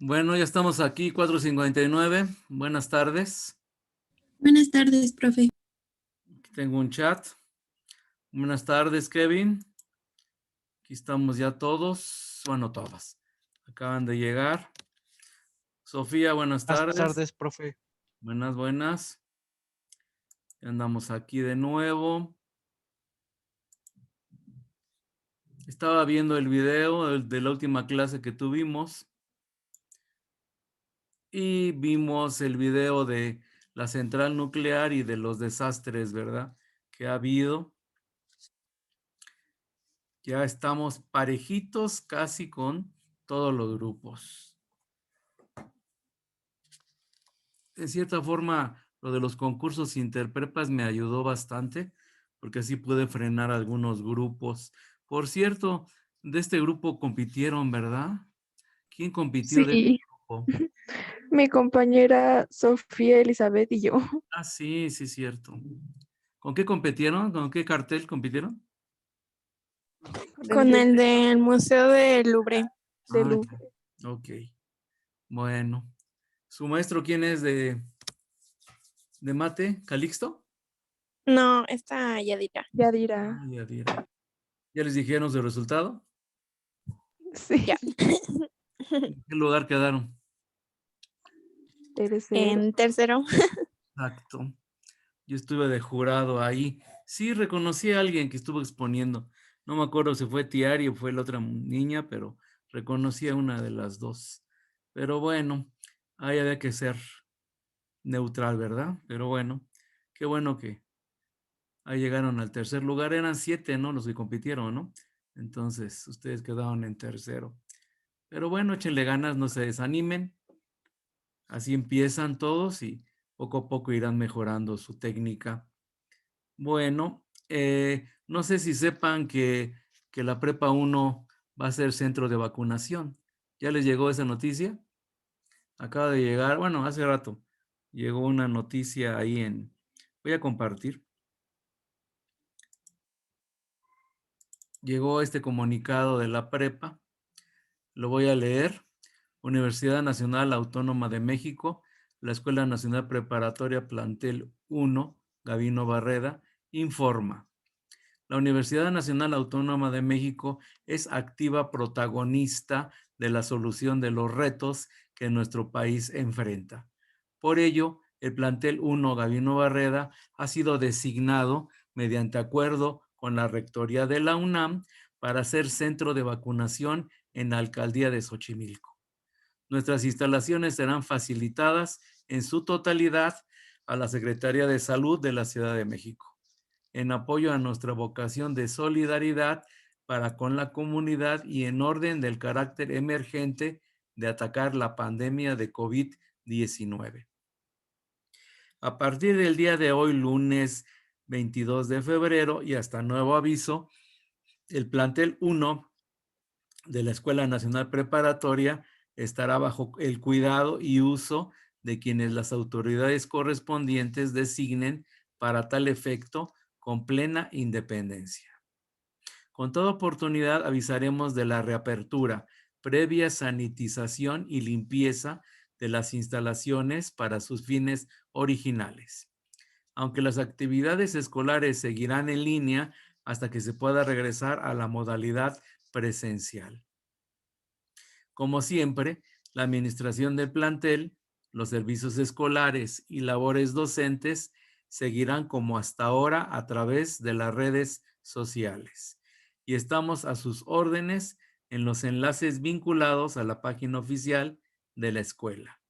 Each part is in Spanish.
Bueno, ya estamos aquí, 4:59. Buenas tardes. Buenas tardes, profe. Aquí tengo un chat. Buenas tardes, Kevin. Aquí estamos ya todos. Bueno, todas. Acaban de llegar. Sofía, buenas Buenas tardes. tardes, profe. Buenas, buenas. Ya andamos aquí de nuevo. Estaba viendo el video de la última clase que tuvimos y vimos el video de la central nuclear y de los desastres, ¿verdad?, que ha habido. Ya estamos parejitos casi con todos los grupos. De cierta forma, lo de los concursos interprepas me ayudó bastante, porque así pude frenar algunos grupos. Por cierto, de este grupo compitieron, ¿verdad? ¿Quién compitió de este Sí, grupo? mi compañera Sofía Elizabeth y yo. Ah, sí, sí, cierto. ¿Con qué compitieron? ¿Con qué cartel compitieron? Con el del Museo del Louvre. De Ah, Louvre. ya. Ok. Bueno. ¿Su maestro quién es de mate? ¿Calixto? No, esta Yadira. Yadira. Ah, ya, ¿ya les dijeron su resultado? Ya. Sí. ¿En qué lugar quedaron? Tercero. En tercero. Exacto. Yo estuve de jurado ahí. Sí, reconocí a alguien que estuvo exponiendo. No me acuerdo si fue Tiari o fue la otra niña, pero reconocí a una de las dos. Pero bueno, ahí había que ser neutral, ¿verdad? Pero bueno, qué bueno que ahí llegaron al tercer lugar. Eran 7, ¿no?, los que compitieron, ¿no? Entonces, ustedes quedaron en tercero. Pero bueno, échenle ganas, no se desanimen. Así empiezan todos y poco a poco irán mejorando su técnica. Bueno, no sé si sepan que la Prepa 1 va a ser centro de vacunación. ¿Ya les llegó esa noticia? Acaba de llegar, bueno, hace rato llegó una noticia ahí voy a compartir. Llegó este comunicado de la Prepa, lo voy a leer. Universidad Nacional Autónoma de México, la Escuela Nacional Preparatoria Plantel 1, Gavino Barreda, informa. La Universidad Nacional Autónoma de México es activa protagonista de la solución de los retos que nuestro país enfrenta. Por ello, el plantel 1 Gavino Barreda ha sido designado mediante acuerdo con la Rectoría de la UNAM para ser centro de vacunación en la alcaldía de Xochimilco. Nuestras instalaciones serán facilitadas en su totalidad a la Secretaría de Salud de la Ciudad de México, en apoyo a nuestra vocación de solidaridad para con la comunidad y en orden del carácter emergente de atacar la pandemia de COVID-19. A partir del día de hoy, lunes 22 de febrero y hasta nuevo aviso, el plantel 1 de la Escuela Nacional Preparatoria estará bajo el cuidado y uso de quienes las autoridades correspondientes designen para tal efecto con plena independencia. Con toda oportunidad avisaremos de la reapertura, previa sanitización y limpieza de las instalaciones para sus fines originales. Aunque las actividades escolares seguirán en línea hasta que se pueda regresar a la modalidad presencial. Como siempre, la administración del plantel, los servicios escolares y labores docentes seguirán como hasta ahora a través de las redes sociales. Y estamos a sus órdenes en los enlaces vinculados a la página oficial de la escuela.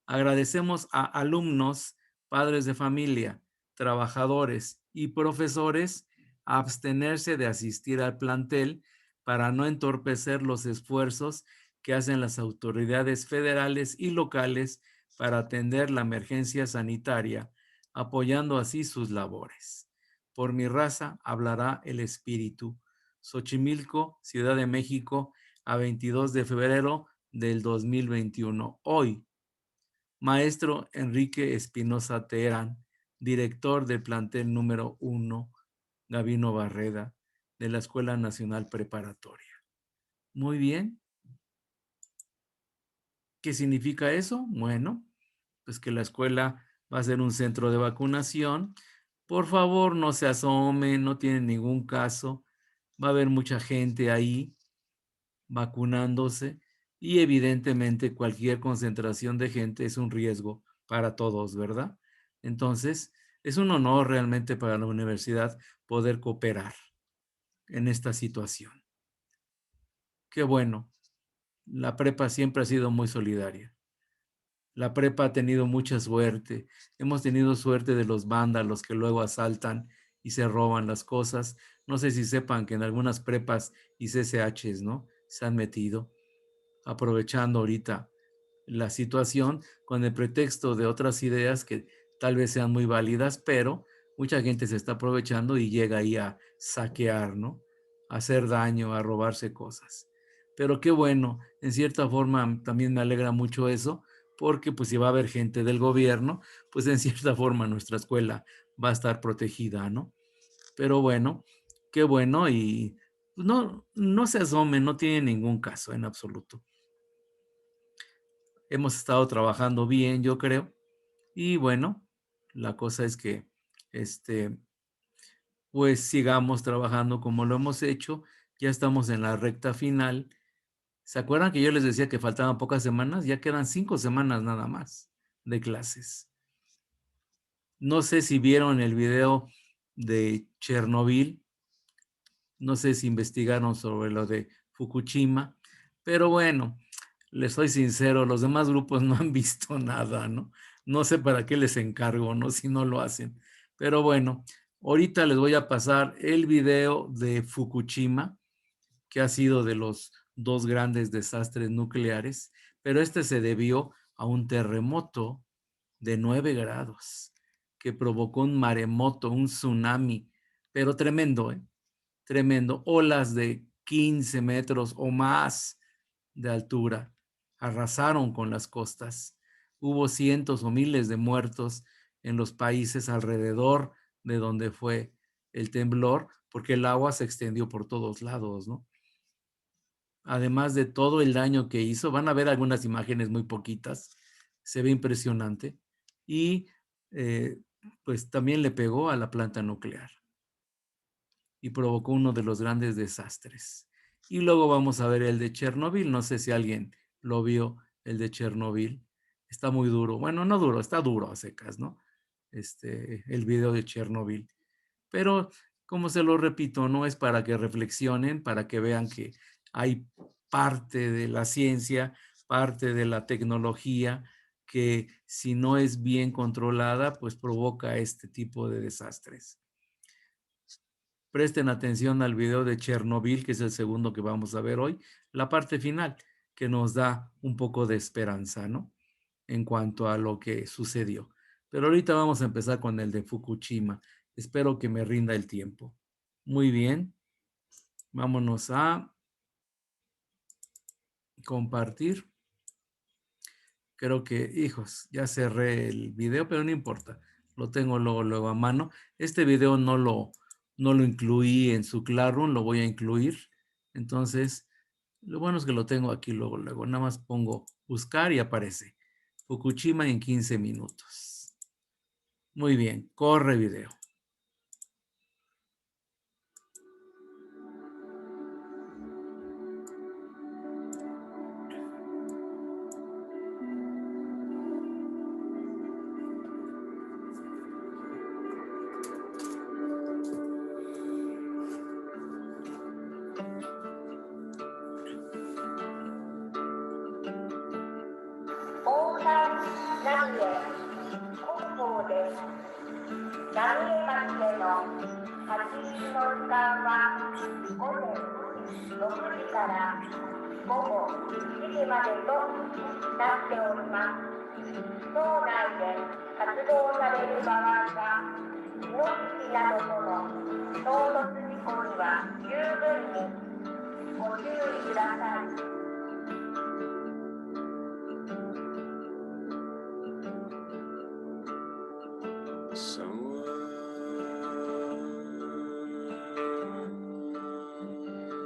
Agradecemos a alumnos, padres de familia, trabajadores y profesores a abstenerse de asistir al plantel para no entorpecer los esfuerzos que hacen las autoridades federales y locales para atender la emergencia sanitaria, apoyando así sus labores. Por mi raza hablará el espíritu. Xochimilco, Ciudad de México, a 22 de febrero del 2021. Hoy, Maestro Enrique Espinosa Terán, director del plantel número 1, Gavino Barreda, de la Escuela Nacional Preparatoria. Muy bien. ¿Qué significa eso? Bueno, pues que la escuela va a ser un centro de vacunación. Por favor, no se asomen, no tienen ningún caso. Va a haber mucha gente ahí vacunándose y evidentemente cualquier concentración de gente es un riesgo para todos, ¿verdad? Entonces, es un honor realmente para la universidad poder cooperar en esta situación. Qué bueno, la prepa siempre ha sido muy solidaria. La prepa ha tenido mucha suerte. Hemos tenido suerte de los vándalos que luego asaltan y se roban las cosas. No sé si sepan que en algunas prepas y CCHs, ¿no? Se han metido aprovechando ahorita la situación con el pretexto de otras ideas que tal vez sean muy válidas, pero mucha gente se está aprovechando y llega ahí a saquear, ¿no? A hacer daño, a robarse cosas. Pero qué bueno, en cierta forma también me alegra mucho eso, porque pues si va a haber gente del gobierno, pues en cierta forma nuestra escuela va a estar protegida, ¿no? Pero bueno, qué bueno y no se asomen, no tiene ningún caso en absoluto. Hemos estado trabajando bien, yo creo. Y bueno, la cosa es que, pues sigamos trabajando como lo hemos hecho. Ya estamos en la recta final. ¿Se acuerdan que yo les decía que faltaban pocas semanas? Ya quedan 5 semanas nada más de clases. No sé si vieron el video de Chernobyl. No sé si investigaron sobre lo de Fukushima. Pero bueno, les soy sincero, los demás grupos no han visto nada, ¿no? No sé para qué les encargo, ¿no? Si no lo hacen. Pero bueno, ahorita les voy a pasar el video de Fukushima, que ha sido de los dos grandes desastres nucleares, pero este se debió a un terremoto de 9 grados que provocó un maremoto, un tsunami, pero tremendo, ¿eh? Tremendo. Olas de 15 metros o más de altura arrasaron con las costas. Hubo cientos o miles de muertos en los países alrededor de donde fue el temblor, porque el agua se extendió por todos lados, ¿no? Además de todo el daño que hizo, van a ver algunas imágenes muy poquitas, se ve impresionante, y eh, pues también le pegó a la planta nuclear y provocó uno de los grandes desastres. Y luego vamos a ver el de Chernobyl. No sé si alguien lo vio, el de Chernobyl. Está muy duro. Bueno, no duro, está duro a secas, ¿no? El video de Chernobyl. Pero, como se lo repito, no es para que reflexionen, para que vean que hay parte de la ciencia, parte de la tecnología, que si no es bien controlada, pues provoca este tipo de desastres. Presten atención al video de Chernobyl, que es el segundo que vamos a ver hoy, la parte final, que nos da un poco de esperanza, ¿no? En cuanto a lo que sucedió. Pero ahorita vamos a empezar con el de Fukushima. Espero que me rinda el tiempo. Muy bien. Vámonos a compartir. Creo que, hijos, ya cerré el video, pero no importa. Lo tengo luego a mano. Este video no lo incluí en su Classroom, lo voy a incluir. Entonces, lo bueno es que lo tengo aquí luego. Nada más pongo buscar y aparece. Fukushima en 15 minutos. Muy bien, corre video.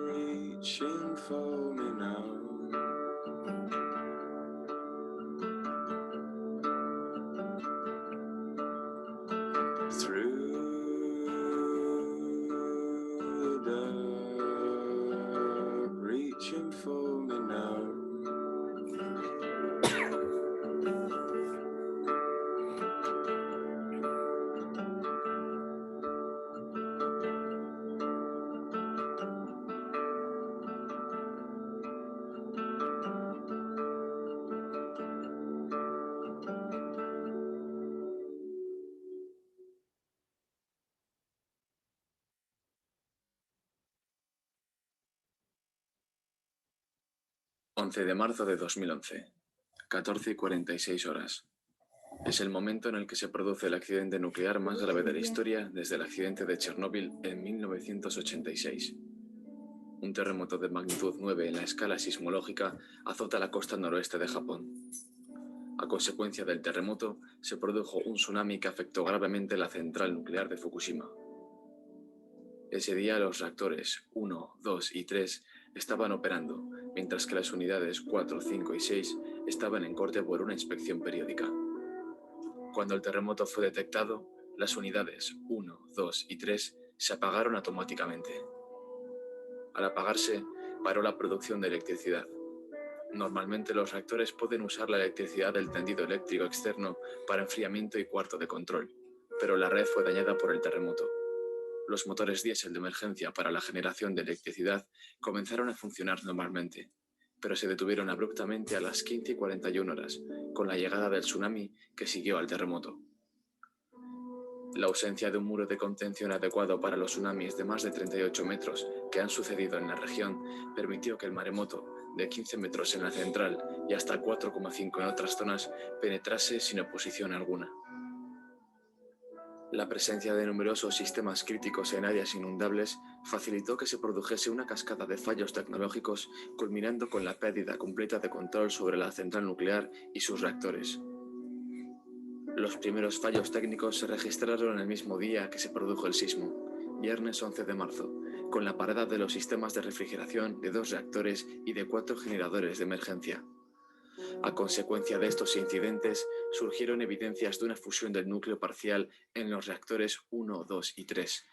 Reaching for me now. 11 de marzo de 2011, 14:46 horas. Es el momento en el que se produce el accidente nuclear más grave de la historia desde el accidente de Chernóbil en 1986. Un terremoto de magnitud 9 en la escala sismológica azota la costa noroeste de Japón. A consecuencia del terremoto, se produjo un tsunami que afectó gravemente la central nuclear de Fukushima. Ese día los reactores 1, 2 y 3 estaban operando, mientras que las unidades 4, 5 y 6 estaban en corte por una inspección periódica. Cuando el terremoto fue detectado, las unidades 1, 2 y 3 se apagaron automáticamente. Al apagarse, paró la producción de electricidad. Normalmente los reactores pueden usar la electricidad del tendido eléctrico externo para enfriamiento y cuarto de control, pero la red fue dañada por el terremoto. Los motores diésel de emergencia para la generación de electricidad comenzaron a funcionar normalmente, pero se detuvieron abruptamente a las 15:41 horas, con la llegada del tsunami que siguió al terremoto. La ausencia de un muro de contención adecuado para los tsunamis de más de 38 metros que han sucedido en la región permitió que el maremoto, de 15 metros en la central y hasta 4,5 en otras zonas, penetrase sin oposición alguna. La presencia de numerosos sistemas críticos en áreas inundables facilitó que se produjese una cascada de fallos tecnológicos, culminando con la pérdida completa de control sobre la central nuclear y sus reactores. Los primeros fallos técnicos se registraron el mismo día que se produjo el sismo, viernes 11 de marzo, con la parada de los sistemas de refrigeración de 2 reactores y de 4 generadores de emergencia. A consecuencia de estos incidentes, surgieron evidencias de una fusión del núcleo parcial en los reactores 1, 2 y 3,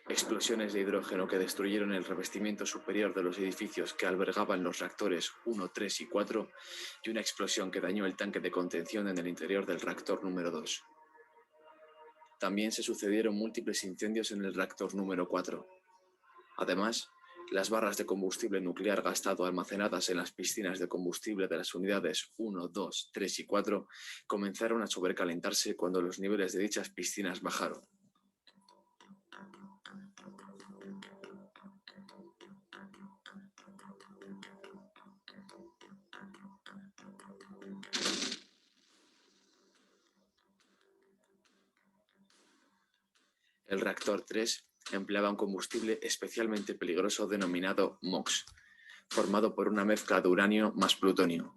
explosiones de hidrógeno que destruyeron el revestimiento superior de los edificios que albergaban los reactores 1, 3 y 4, y una explosión que dañó el tanque de contención en el interior del reactor número 2. También se sucedieron múltiples incendios en el reactor número 4. Además, las barras de combustible nuclear gastado almacenadas en las piscinas de combustible de las unidades 1, 2, 3 y 4 comenzaron a sobrecalentarse cuando los niveles de dichas piscinas bajaron. El reactor 3 empleaba un combustible especialmente peligroso denominado MOX, formado por una mezcla de uranio más plutonio.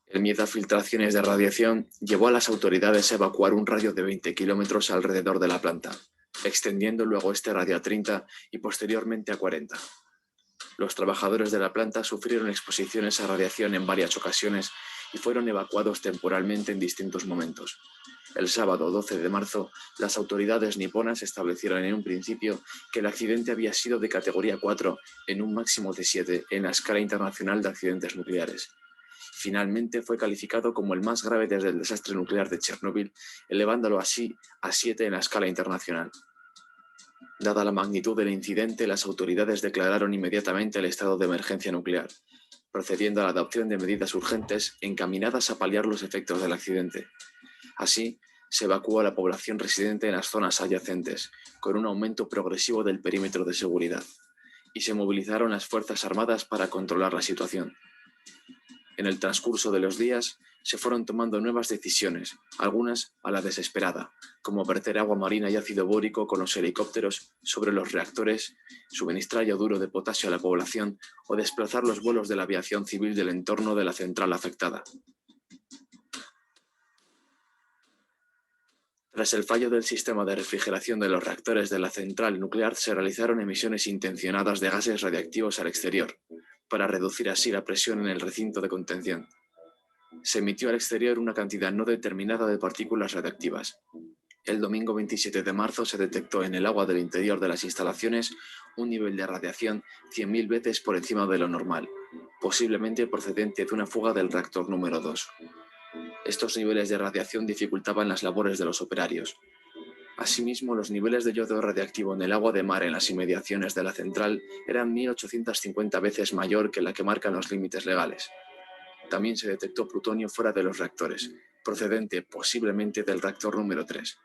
El miedo a filtraciones de radiación llevó a las autoridades a evacuar un radio de 20 kilómetros alrededor de la planta, extendiendo luego este radio a 30 y posteriormente a 40. Los trabajadores de la planta sufrieron exposiciones a radiación en varias ocasiones y fueron evacuados temporalmente en distintos momentos. El sábado 12 de marzo, las autoridades niponas establecieron en un principio que el accidente había sido de categoría 4 en un máximo de 7 en la escala internacional de accidentes nucleares. Finalmente fue calificado como el más grave desde el desastre nuclear de Chernóbil, elevándolo así a 7 en la escala internacional. Dada la magnitud del incidente, las autoridades declararon inmediatamente el estado de emergencia nuclear, procediendo a la adopción de medidas urgentes encaminadas a paliar los efectos del accidente. Así, se evacuó a la población residente en las zonas adyacentes, con un aumento progresivo del perímetro de seguridad, y se movilizaron las Fuerzas Armadas para controlar la situación. En el transcurso de los días, se fueron tomando nuevas decisiones, algunas a la desesperada, como verter agua marina y ácido bórico con los helicópteros sobre los reactores, suministrar yoduro de potasio a la población o desplazar los vuelos de la aviación civil del entorno de la central afectada. Tras el fallo del sistema de refrigeración de los reactores de la central nuclear, se realizaron emisiones intencionadas de gases radiactivos al exterior, para reducir así la presión en el recinto de contención. Se emitió al exterior una cantidad no determinada de partículas radiactivas. El domingo 27 de marzo se detectó en el agua del interior de las instalaciones un nivel de radiación 100.000 veces por encima de lo normal, posiblemente procedente de una fuga del reactor número 2. Estos niveles de radiación dificultaban las labores de los operarios. Asimismo, los niveles de yodo radiactivo en el agua de mar en las inmediaciones de la central eran 1.850 veces mayor que la que marcan los límites legales. También se detectó plutonio fuera de los reactores, procedente posiblemente del reactor número 3.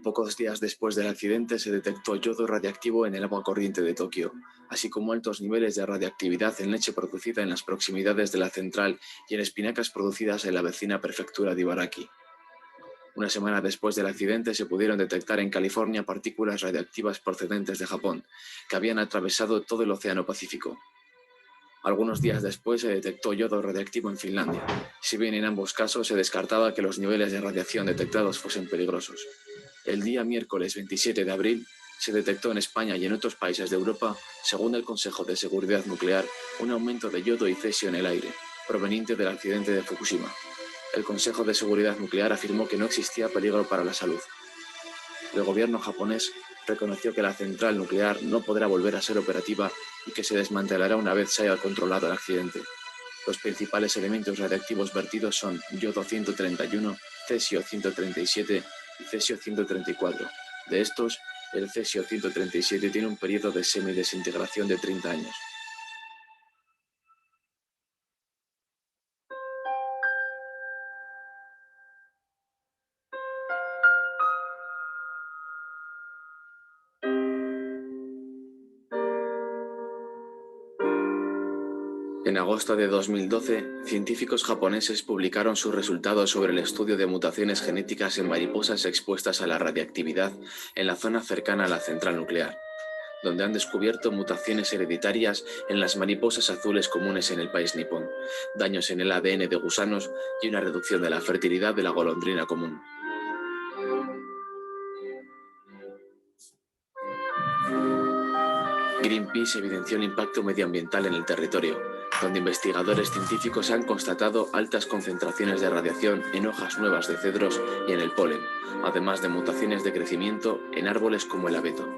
Pocos días después del accidente se detectó yodo radiactivo en el agua corriente de Tokio, así como altos niveles de radiactividad en leche producida en las proximidades de la central y en espinacas producidas en la vecina prefectura de Ibaraki. Una semana después del accidente se pudieron detectar en California partículas radiactivas procedentes de Japón, que habían atravesado todo el Océano Pacífico. Algunos días después se detectó yodo radiactivo en Finlandia, si bien en ambos casos se descartaba que los niveles de radiación detectados fuesen peligrosos. El día miércoles 27 de abril se detectó en España y en otros países de Europa, según el Consejo de Seguridad Nuclear, un aumento de yodo y cesio en el aire, proveniente del accidente de Fukushima. El Consejo de Seguridad Nuclear afirmó que no existía peligro para la salud. El gobierno japonés reconoció que la central nuclear no podrá volver a ser operativa y que se desmantelará una vez se haya controlado el accidente. Los principales elementos radiactivos vertidos son yodo 131, cesio 137 y cesio 134. De estos, el cesio 137 tiene un periodo de semidesintegración de 30 años. En agosto de 2012, científicos japoneses publicaron sus resultados sobre el estudio de mutaciones genéticas en mariposas expuestas a la radiactividad en la zona cercana a la central nuclear, donde han descubierto mutaciones hereditarias en las mariposas azules comunes en el país nipón, daños en el ADN de gusanos y una reducción de la fertilidad de la golondrina común. Greenpeace evidenció el impacto medioambiental en el territorio, donde investigadores científicos han constatado altas concentraciones de radiación en hojas nuevas de cedros y en el polen, además de mutaciones de crecimiento en árboles como el abeto.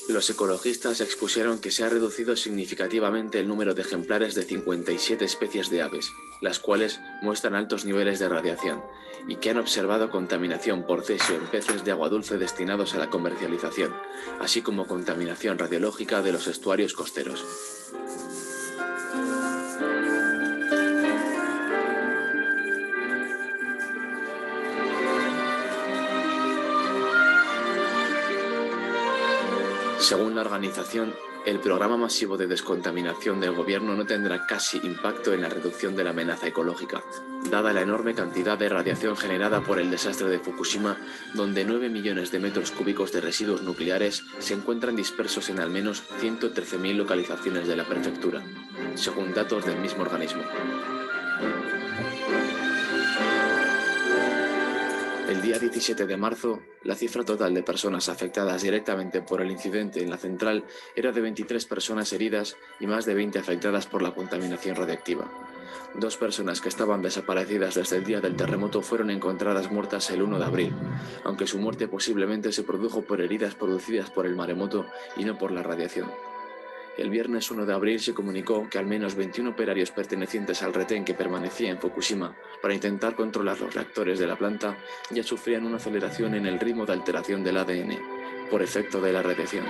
Los ecologistas expusieron que se ha reducido significativamente el número de ejemplares de 57 especies de aves, las cuales muestran altos niveles de radiación, y que han observado contaminación por cesio en peces de agua dulce destinados a la comercialización, así como contaminación radiológica de los estuarios costeros. Según la organización, el programa masivo de descontaminación del gobierno no tendrá casi impacto en la reducción de la amenaza ecológica, dada la enorme cantidad de radiación generada por el desastre de Fukushima, donde 9 millones de metros cúbicos de residuos nucleares se encuentran dispersos en al menos 113.000 localizaciones de la prefectura, según datos del mismo organismo. El día 17 de marzo, la cifra total de personas afectadas directamente por el incidente en la central era de 23 personas heridas y más de 20 afectadas por la contaminación radiactiva. 2 personas que estaban desaparecidas desde el día del terremoto fueron encontradas muertas el 1 de abril, aunque su muerte posiblemente se produjo por heridas producidas por el maremoto y no por la radiación. El viernes 1 de abril se comunicó que al menos 21 operarios pertenecientes al retén que permanecía en Fukushima para intentar controlar los reactores de la planta ya sufrían una aceleración en el ritmo de alteración del ADN por efecto de la radiación.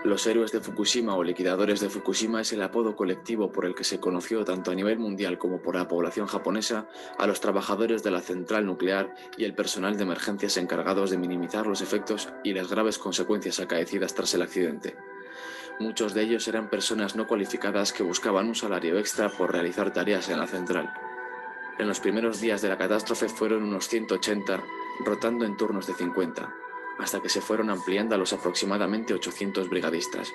Los héroes de Fukushima o liquidadores de Fukushima es el apodo colectivo por el que se conoció tanto a nivel mundial como por la población japonesa a los trabajadores de la central nuclear y el personal de emergencias encargados de minimizar los efectos y las graves consecuencias acaecidas tras el accidente. Muchos de ellos eran personas no cualificadas que buscaban un salario extra por realizar tareas en la central. En los primeros días de la catástrofe fueron unos 180, rotando en turnos de 50. Hasta que se fueron ampliando a los aproximadamente 800 brigadistas.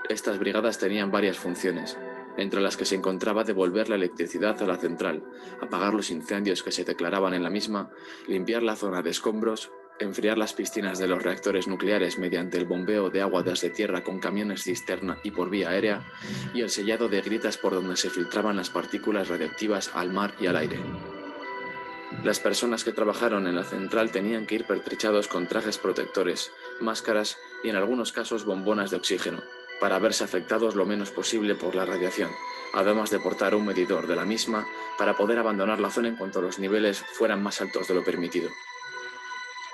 Estas brigadas tenían varias funciones, entre las que se encontraba devolver la electricidad a la central, apagar los incendios que se declaraban en la misma, limpiar la zona de escombros, enfriar las piscinas de los reactores nucleares mediante el bombeo de agua desde tierra con camiones cisterna y por vía aérea, y el sellado de grietas por donde se filtraban las partículas radiactivas al mar y al aire. Las personas que trabajaron en la central tenían que ir pertrechados con trajes protectores, máscaras y en algunos casos bombonas de oxígeno, para verse afectados lo menos posible por la radiación, además de portar un medidor de la misma para poder abandonar la zona en cuanto los niveles fueran más altos de lo permitido.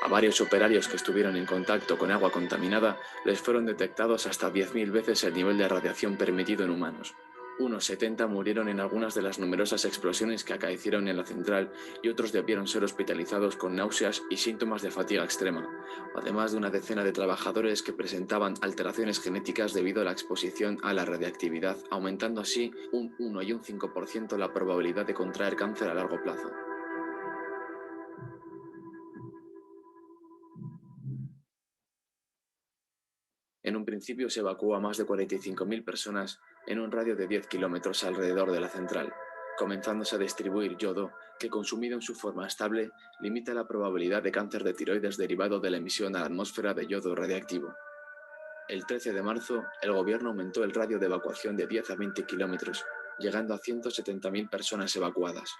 A varios operarios que estuvieron en contacto con agua contaminada les fueron detectados hasta 10.000 veces el nivel de radiación permitido en humanos. Unos 70 murieron en algunas de las numerosas explosiones que acaecieron en la central y otros debieron ser hospitalizados con náuseas y síntomas de fatiga extrema, además de una decena de trabajadores que presentaban alteraciones genéticas debido a la exposición a la radiactividad, aumentando así un 1 y un 5% la probabilidad de contraer cáncer a largo plazo. En un principio se evacuó a más de 45.000 personas en un radio de 10 kilómetros alrededor de la central, comenzándose a distribuir yodo que, consumido en su forma estable, limita la probabilidad de cáncer de tiroides derivado de la emisión a la atmósfera de yodo radiactivo. El 13 de marzo, el gobierno aumentó el radio de evacuación de 10 a 20 kilómetros, llegando a 170.000 personas evacuadas.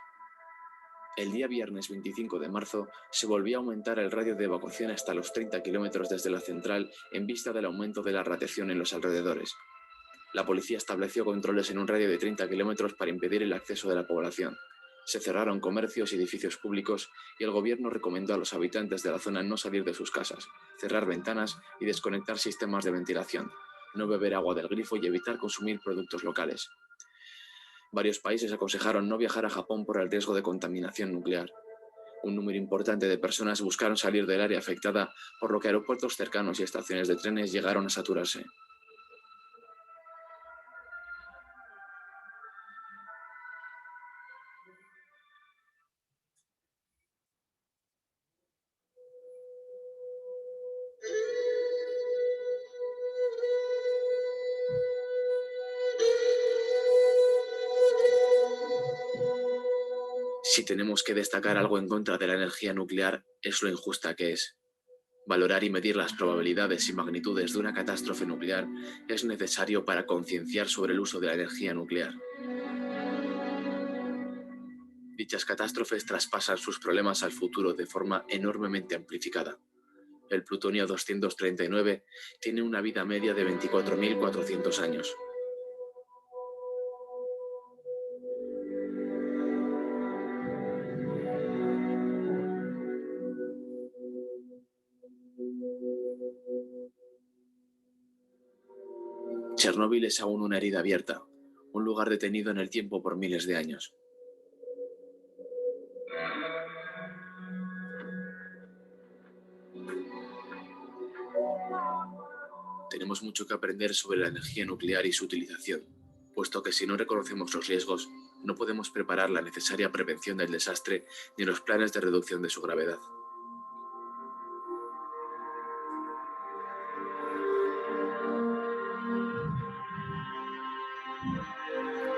El día viernes 25 de marzo se volvió a aumentar el radio de evacuación hasta los 30 kilómetros desde la central en vista del aumento de la radiación en los alrededores. La policía estableció controles en un radio de 30 kilómetros para impedir el acceso de la población. Se cerraron comercios y edificios públicos y el gobierno recomendó a los habitantes de la zona no salir de sus casas, cerrar ventanas y desconectar sistemas de ventilación, no beber agua del grifo y evitar consumir productos locales. Varios países aconsejaron no viajar a Japón por el riesgo de contaminación nuclear. Un número importante de personas buscaron salir del área afectada, por lo que aeropuertos cercanos y estaciones de trenes llegaron a saturarse. Si tenemos que destacar algo en contra de la energía nuclear, es lo injusta que es. Valorar y medir las probabilidades y magnitudes de una catástrofe nuclear es necesario para concienciar sobre el uso de la energía nuclear. Dichas catástrofes traspasan sus problemas al futuro de forma enormemente amplificada. El plutonio 239 tiene una vida media de 24.400 años. Chernóbil es aún una herida abierta, un lugar detenido en el tiempo por miles de años. Tenemos mucho que aprender sobre la energía nuclear y su utilización, puesto que si no reconocemos los riesgos, no podemos preparar la necesaria prevención del desastre ni los planes de reducción de su gravedad.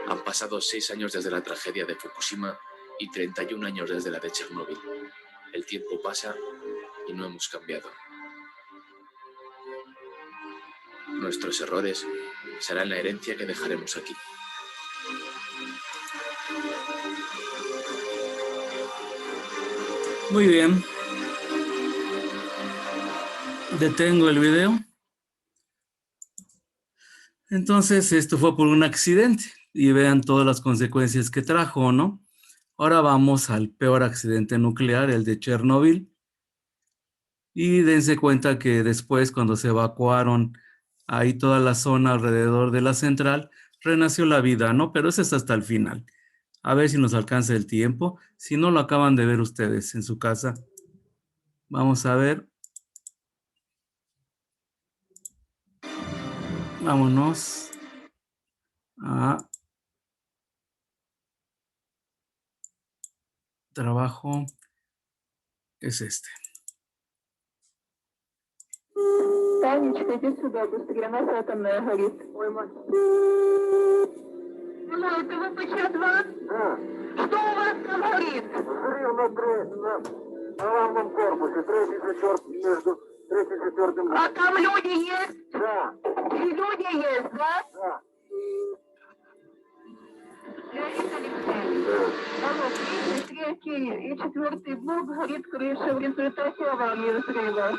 Han pasado 6 años desde la tragedia de Fukushima y 31 años desde la de Chernóbil. El tiempo pasa y no hemos cambiado. Nuestros errores serán la herencia que dejaremos aquí. Muy bien. Detengo el video. Entonces, esto fue por un accidente y vean todas las consecuencias que trajo, ¿no? Ahora vamos al peor accidente nuclear, el de Chernóbil. Y dense cuenta que después, cuando se evacuaron ahí toda la zona alrededor de la central, renació la vida, ¿no? Pero eso es hasta el final. A ver si nos alcanza el tiempo. Si no, lo acaban de ver ustedes en su casa. Vamos a ver. Vámonos a trabajo. Es este. Танечка, иди сюда, быстрее, у нас атомная горит. Ой, мать. Алло, это ВПЧ-2? Да. Что у вас там горит? Взрыв на главном корпусе, между третьим и четвертым. А там люди есть? Да. И люди есть, да? Да. Леонид Алексеевич, алло, третий и четвертый блок горит крыша в результате аварии взрыва.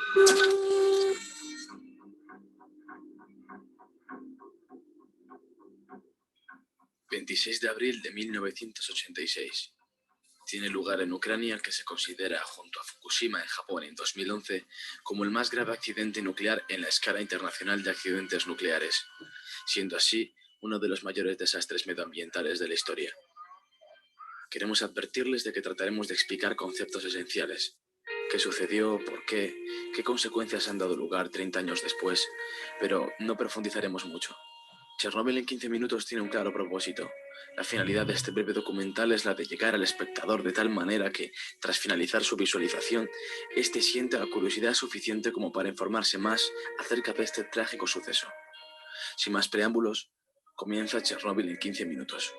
26 de abril de 1986. Tiene lugar en Ucrania, que se considera, junto a Fukushima en Japón en 2011, como el más grave accidente nuclear en la escala internacional de accidentes nucleares, siendo así uno de los mayores desastres medioambientales de la historia. Queremos advertirles de que trataremos de explicar conceptos esenciales. ¿Qué sucedió? ¿Por qué? ¿Qué consecuencias han dado lugar 30 años después? Pero no profundizaremos mucho. Chernóbil en 15 minutos tiene un claro propósito. La finalidad de este breve documental es la de llegar al espectador de tal manera que, tras finalizar su visualización, éste sienta la curiosidad suficiente como para informarse más acerca de este trágico suceso. Sin más preámbulos, comienza Chernóbil en 15 minutos.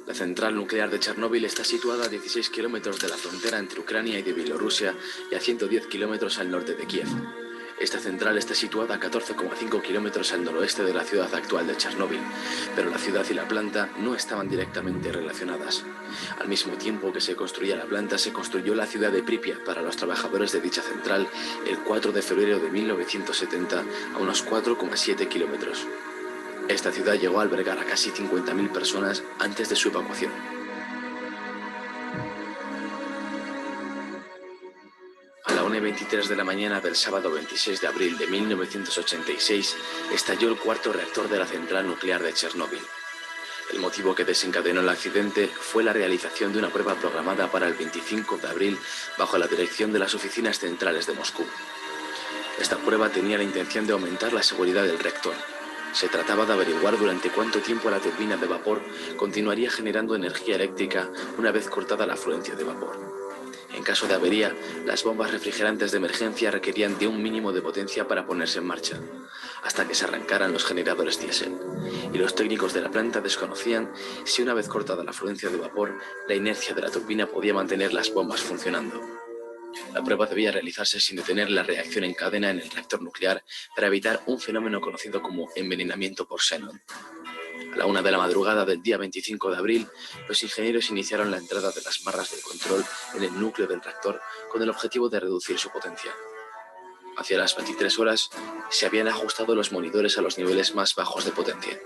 La central nuclear de Chernóbil está situada a 16 kilómetros de la frontera entre Ucrania y de Bielorrusia y a 110 kilómetros al norte de Kiev. Esta central está situada a 14,5 kilómetros al noroeste de la ciudad actual de Chernóbil, pero la ciudad y la planta no estaban directamente relacionadas. Al mismo tiempo que se construía la planta, se construyó la ciudad de Pripyat para los trabajadores de dicha central el 4 de febrero de 1970 a unos 4,7 kilómetros. Esta ciudad llegó a albergar a casi 50.000 personas antes de su evacuación. A la 1:23 de la mañana del sábado 26 de abril de 1986 estalló el cuarto reactor de la central nuclear de Chernóbil. El motivo que desencadenó el accidente fue la realización de una prueba programada para el 25 de abril bajo la dirección de las oficinas centrales de Moscú. Esta prueba tenía la intención de aumentar la seguridad del reactor. Se trataba de averiguar durante cuánto tiempo la turbina de vapor continuaría generando energía eléctrica una vez cortada la afluencia de vapor. En caso de avería, las bombas refrigerantes de emergencia requerían de un mínimo de potencia para ponerse en marcha, hasta que se arrancaran los generadores diésel, y los técnicos de la planta desconocían si una vez cortada la afluencia de vapor, la inercia de la turbina podía mantener las bombas funcionando. La prueba debía realizarse sin detener la reacción en cadena en el reactor nuclear para evitar un fenómeno conocido como envenenamiento por xenón. A la 1 de la madrugada del día 25 de abril, los ingenieros iniciaron la entrada de las barras de control en el núcleo del reactor con el objetivo de reducir su potencia. Hacia las 23 horas se habían ajustado los monitores a los niveles más bajos de potencia,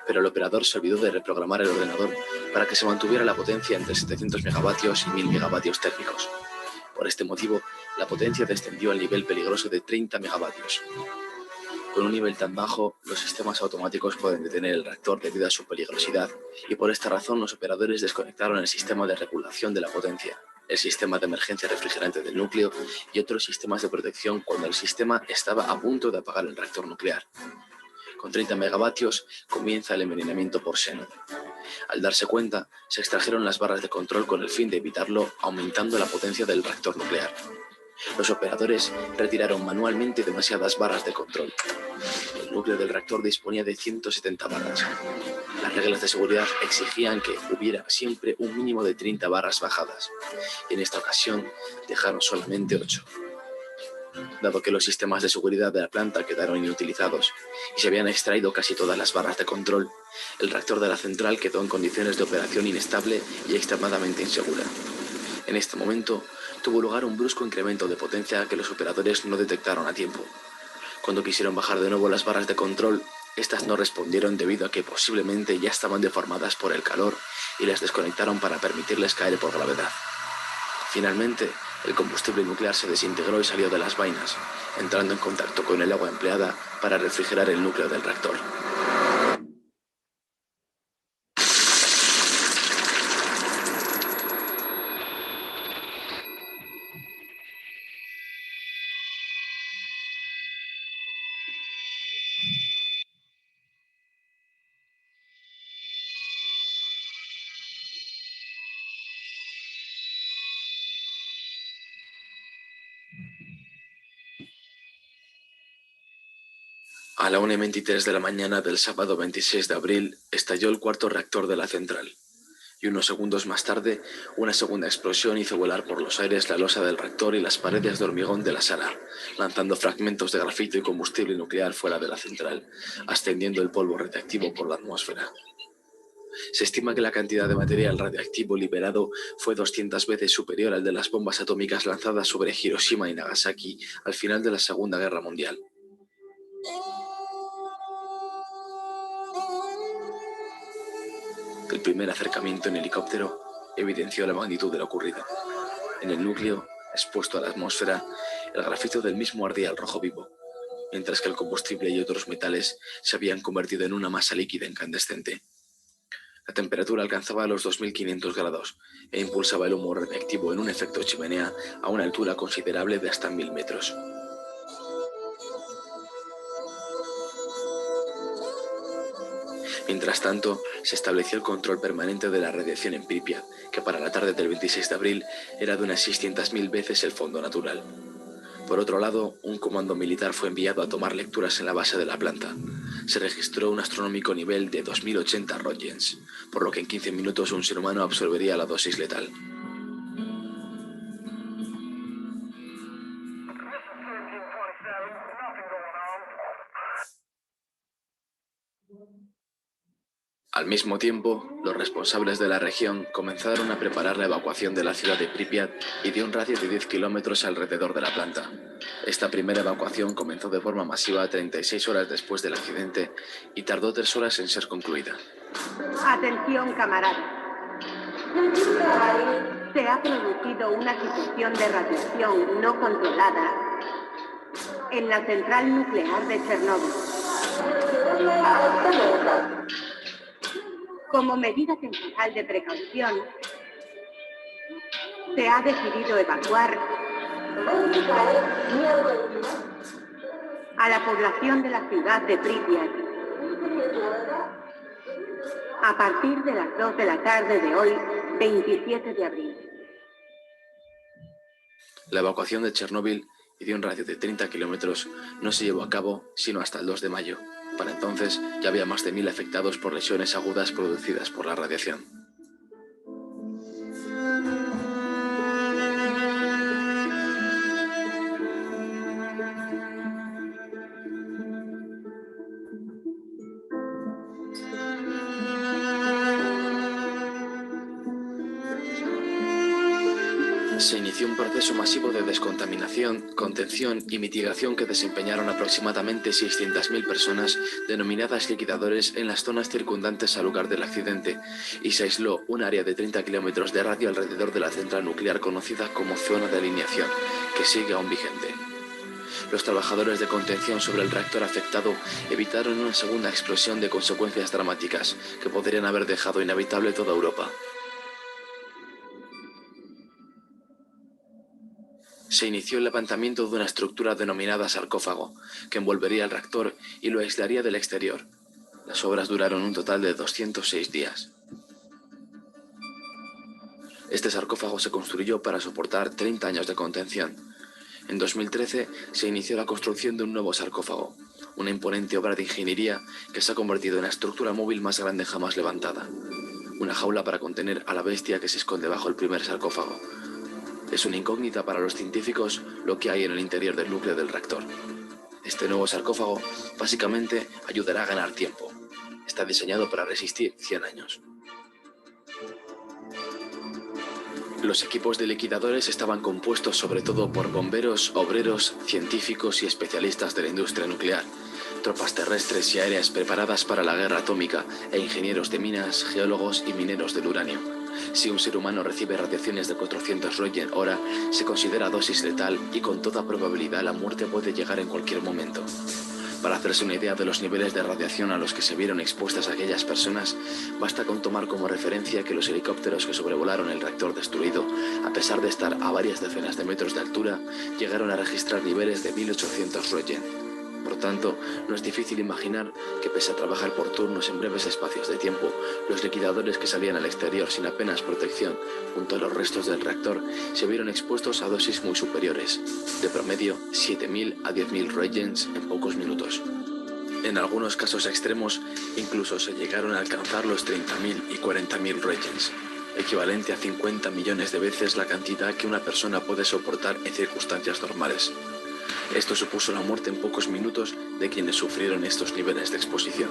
pero el operador se olvidó de reprogramar el ordenador para que se mantuviera la potencia entre 700 megavatios y 1000 megavatios térmicos. Por este motivo, la potencia descendió al nivel peligroso de 30 megavatios. Con un nivel tan bajo, los sistemas automáticos pueden detener el reactor debido a su peligrosidad, y por esta razón los operadores desconectaron el sistema de regulación de la potencia, el sistema de emergencia refrigerante del núcleo y otros sistemas de protección cuando el sistema estaba a punto de apagar el reactor nuclear. Con 30 megavatios comienza el envenenamiento por xenón. Al darse cuenta, se extrajeron las barras de control con el fin de evitarlo, aumentando la potencia del reactor nuclear. Los operadores retiraron manualmente demasiadas barras de control. El núcleo del reactor disponía de 170 barras. Las reglas de seguridad exigían que hubiera siempre un mínimo de 30 barras bajadas. En esta ocasión dejaron solamente 8. Dado que los sistemas de seguridad de la planta quedaron inutilizados y se habían extraído casi todas las barras de control, el reactor de la central quedó en condiciones de operación inestable y extremadamente insegura. En este momento, tuvo lugar un brusco incremento de potencia que los operadores no detectaron a tiempo. Cuando quisieron bajar de nuevo las barras de control, estas no respondieron debido a que posiblemente ya estaban deformadas por el calor y las desconectaron para permitirles caer por gravedad. Finalmente, el combustible nuclear se desintegró y salió de las vainas, entrando en contacto con el agua empleada para refrigerar el núcleo del reactor. A la 1:23 de la mañana del sábado 26 de abril estalló el cuarto reactor de la central. y unos segundos más tarde, una segunda explosión hizo volar por los aires la losa del reactor y las paredes de hormigón de la sala, lanzando fragmentos de grafito y combustible nuclear fuera de la central, ascendiendo el polvo radiactivo por la atmósfera. Se estima que la cantidad de material radiactivo liberado fue 200 veces superior al de las bombas atómicas lanzadas sobre Hiroshima y Nagasaki al final de la Segunda Guerra Mundial. El primer acercamiento en helicóptero evidenció la magnitud de lo ocurrido. En el núcleo, expuesto a la atmósfera, el grafito del mismo ardía al rojo vivo, mientras que el combustible y otros metales se habían convertido en una masa líquida incandescente. La temperatura alcanzaba los 2500 grados e impulsaba el humo radiactivo en un efecto chimenea a una altura considerable de hasta 1000 metros. Mientras tanto, se estableció el control permanente de la radiación en Pripyat, que para la tarde del 26 de abril era de unas 600.000 veces el fondo natural. Por otro lado, un comando militar fue enviado a tomar lecturas en la base de la planta. Se registró un astronómico nivel de 2080 Röntgens, por lo que en 15 minutos un ser humano absorbería la dosis letal. Al mismo tiempo, los responsables de la región comenzaron a preparar la evacuación de la ciudad de Pripyat y de un radio de 10 kilómetros alrededor de la planta. Esta primera evacuación comenzó de forma masiva 36 horas después del accidente y tardó 3 horas en ser concluida. Atención, camaradas. Se ha producido una situación de radiación no controlada en la central nuclear de Chernóbil. Como medida temporal de precaución, se ha decidido evacuar a la población de la ciudad de Pripyat a partir de las 2 de la tarde de hoy, 27 de abril. La evacuación de Chernóbil y de un radio de 30 kilómetros no se llevó a cabo sino hasta el 2 de mayo. Para entonces ya había más de 1000 afectados por lesiones agudas producidas por la radiación. Se inició un proceso masivo de descontaminación, contención y mitigación que desempeñaron aproximadamente 600.000 personas denominadas liquidadores en las zonas circundantes al lugar del accidente y se aisló un área de 30 kilómetros de radio alrededor de la central nuclear conocida como zona de alineación, que sigue aún vigente. Los trabajadores de contención sobre el reactor afectado evitaron una segunda explosión de consecuencias dramáticas que podrían haber dejado inhabitable toda Europa. Se inició el levantamiento de una estructura denominada sarcófago, que envolvería el reactor y lo aislaría del exterior. Las obras duraron un total de 206 días. Este sarcófago se construyó para soportar 30 años de contención. En 2013 se inició la construcción de un nuevo sarcófago, una imponente obra de ingeniería que se ha convertido en la estructura móvil más grande jamás levantada. Una jaula para contener a la bestia que se esconde bajo el primer sarcófago. Es una incógnita para los científicos lo que hay en el interior del núcleo del reactor. Este nuevo sarcófago básicamente ayudará a ganar tiempo. Está diseñado para resistir 100 años. Los equipos de liquidadores estaban compuestos sobre todo por bomberos, obreros, científicos y especialistas de la industria nuclear, tropas terrestres y aéreas preparadas para la guerra atómica e ingenieros de minas, geólogos y mineros del uranio. Si un ser humano recibe radiaciones de 400 Röntgen hora, se considera dosis letal y con toda probabilidad la muerte puede llegar en cualquier momento. Para hacerse una idea de los niveles de radiación a los que se vieron expuestas aquellas personas, basta con tomar como referencia que los helicópteros que sobrevolaron el reactor destruido, a pesar de estar a varias decenas de metros de altura, llegaron a registrar niveles de 1800 Röntgen. Por tanto, no es difícil imaginar que pese a trabajar por turnos en breves espacios de tiempo, los liquidadores que salían al exterior sin apenas protección, junto a los restos del reactor, se vieron expuestos a dosis muy superiores, de promedio 7.000 a 10.000 Röntgens en pocos minutos. En algunos casos extremos, incluso se llegaron a alcanzar los 30.000 y 40.000 Röntgens. equivalente a 50 millones de veces la cantidad que una persona puede soportar en circunstancias normales. Esto supuso la muerte en pocos minutos de quienes sufrieron estos niveles de exposición.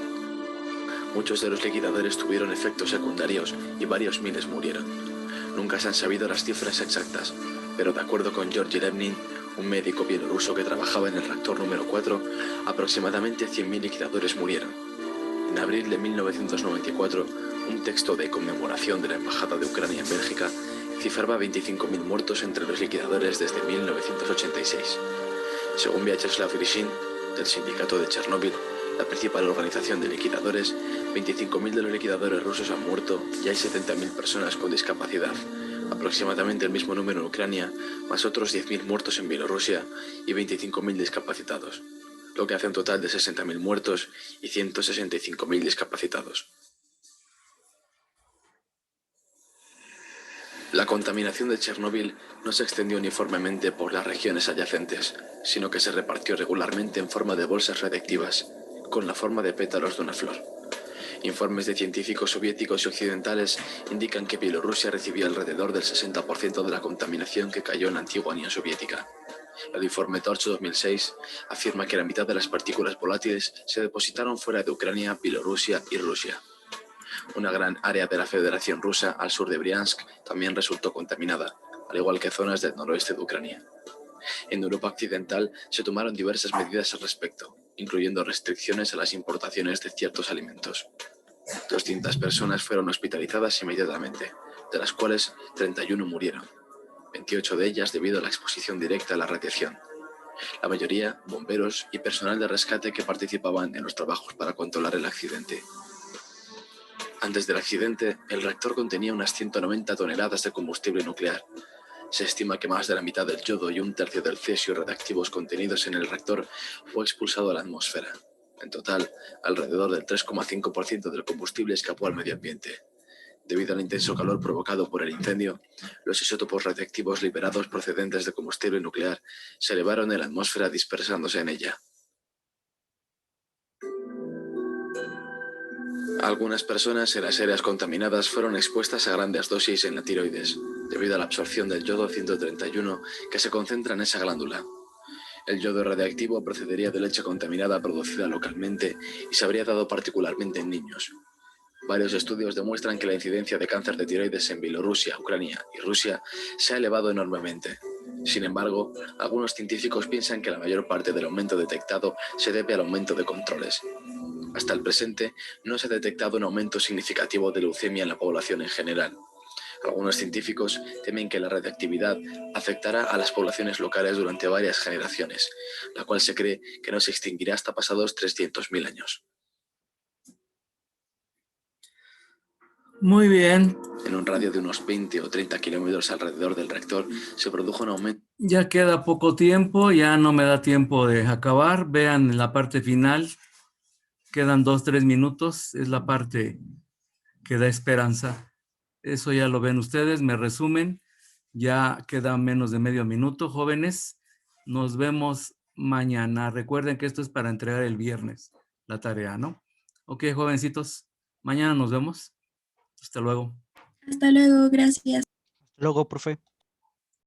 Muchos de los liquidadores tuvieron efectos secundarios y varios miles murieron. Nunca se han sabido las cifras exactas, pero de acuerdo con Georgi Levnin, un médico bielorruso que trabajaba en el reactor número 4, aproximadamente 100.000 liquidadores murieron. En abril de 1994, un texto de conmemoración de la Embajada de Ucrania en Bélgica cifraba 25.000 muertos entre los liquidadores desde 1986. Según Vyacheslav Grishin, del sindicato de Chernóbil, la principal organización de liquidadores, 25.000 de los liquidadores rusos han muerto y hay 70.000 personas con discapacidad, aproximadamente el mismo número en Ucrania, más otros 10.000 muertos en Bielorrusia y 25.000 discapacitados, lo que hace un total de 60.000 muertos y 165.000 discapacitados. La contaminación de Chernóbil no se extendió uniformemente por las regiones adyacentes, sino que se repartió regularmente en forma de bolsas radiactivas, con la forma de pétalos de una flor. Informes de científicos soviéticos y occidentales indican que Bielorrusia recibió alrededor del 60% de la contaminación que cayó en la antigua Unión Soviética. El informe Torch 2006 afirma que la mitad de las partículas volátiles se depositaron fuera de Ucrania, Bielorrusia y Rusia. Una gran área de la Federación Rusa al sur de Briansk también resultó contaminada, al igual que zonas del noroeste de Ucrania. En Europa Occidental se tomaron diversas medidas al respecto, incluyendo restricciones a las importaciones de ciertos alimentos. 200 personas fueron hospitalizadas inmediatamente, de las cuales 31 murieron, 28 de ellas debido a la exposición directa a la radiación. La mayoría, bomberos y personal de rescate que participaban en los trabajos para controlar el accidente. Antes del accidente, el reactor contenía unas 190 toneladas de combustible nuclear. Se estima que más de la mitad del yodo y un tercio del cesio radiactivos contenidos en el reactor fue expulsado a la atmósfera. En total, alrededor del 3,5% del combustible escapó al medio ambiente. Debido al intenso calor provocado por el incendio, los isótopos radiactivos liberados procedentes de combustible nuclear se elevaron en la atmósfera dispersándose en ella. Algunas personas en las áreas contaminadas fueron expuestas a grandes dosis en la tiroides, debido a la absorción del yodo 131 que se concentra en esa glándula. El yodo radiactivo procedería de leche contaminada producida localmente y se habría dado particularmente en niños. Varios estudios demuestran que la incidencia de cáncer de tiroides en Bielorrusia, Ucrania y Rusia se ha elevado enormemente. Sin embargo, algunos científicos piensan que la mayor parte del aumento detectado se debe al aumento de controles. Hasta el presente, no se ha detectado un aumento significativo de leucemia en la población en general. Algunos científicos temen que la radiactividad afectará a las poblaciones locales durante varias generaciones, la cual se cree que no se extinguirá hasta pasados 300.000 años. Muy bien. En un radio de unos 20 o 30 kilómetros alrededor del reactor se produjo un aumento. Ya queda poco tiempo, ya no me da tiempo de acabar. Vean en la parte final, quedan 2-3 minutos, es la parte que da esperanza. Eso ya lo ven ustedes, me resumen. Ya queda menos de medio minuto, jóvenes. Nos vemos mañana. Recuerden que esto es para entregar el viernes, la tarea, ¿no? Ok, jovencitos, mañana nos vemos. Hasta luego. Hasta luego, gracias. Hasta luego, profe.